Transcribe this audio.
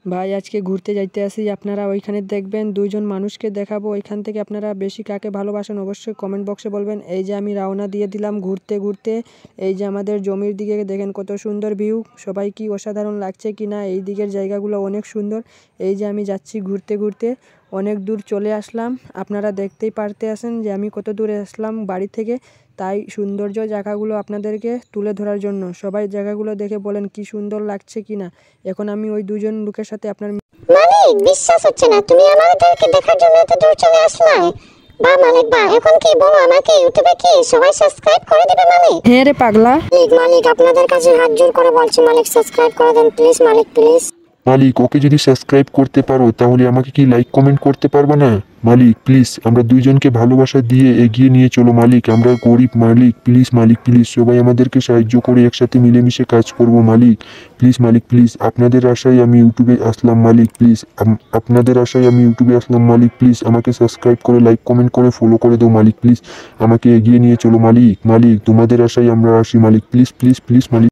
ভাই আজকে ঘুরতে যাইতে আসি, আপনারা ওইখানে দেখবেন দুইজন মানুষকে দেখাবো। ওইখান থেকে আপনারা বেশি কাকে ভালোবাসেন অবশ্যই কমেন্ট বক্সে বলবেন। এই যে আমি রওনা দিয়ে দিলাম ঘুরতে ঘুরতে। এই যে আমাদের জমির দিকে দেখেন কত সুন্দর ভিউ, সবাই কি অসাধারণ লাগছে কি না। এই দিকের জায়গাগুলো অনেক সুন্দর। এই যে আমি যাচ্ছি ঘুরতে ঘুরতে, অনেক দূর চলে আসলাম। আপনারা দেখতেই পারতে আছেন যে আমি কত দূরে আসলাম বাড়ি থেকে। তাই সৌন্দর্য জায়গাগুলো আপনাদেরকে তুলে ধরার জন্য সবাই জায়গাগুলো দেখে বলেন কি সুন্দর লাগছে কিনা। এখন আমি ওই দুজন লোকের সাথে আপনার মালিক, বিশ্বাস হচ্ছে না তুমি আমাদেরকে দেখার জন্য এত দূর চলে আসলে। বা মালিক, বা এখন কি বলো আমাকে ইউটিউবে কি সবাই সাবস্ক্রাইব করে দিবে মালিক? হ্যাঁ রে পাগলা। মালিক আপনাদের কাছে হাত জোর করে বলছি মালিক, সাবস্ক্রাইব করে দেন প্লিজ মালিক, প্লিজ। মালিক, ওকে যদি সাবস্ক্রাইব করতে পারো তাহলে আমাকে কি লাইক কমেন্ট করতে পারবে না? মালিক প্লিজ, আমরা দুইজনকে ভালোবাসা দিয়ে এগিয়ে নিয়ে চলো মালিক। আমরা গরিব মালিক, প্লিজ মালিক প্লিজ, সবাই আমাদেরকে সাহায্য করে একসাথে মিলেমিশে কাজ করব মালিক। প্লিজ মালিক প্লিজ, আপনাদের আশায় আমি ইউটিউবে আসলাম মালিক। প্লিজ আপনাদের আশায় আমি ইউটিউবে আসলাম মালিক। প্লিজ আমাকে সাবস্ক্রাইব করে লাইক কমেন্ট করে ফলো করে দাও মালিক। প্লিজ আমাকে এগিয়ে নিয়ে চলো মালিক। মালিক তোমাদের আশায় আমরা আসি মালিক, প্লিজ প্লিজ প্লিজ মালিক।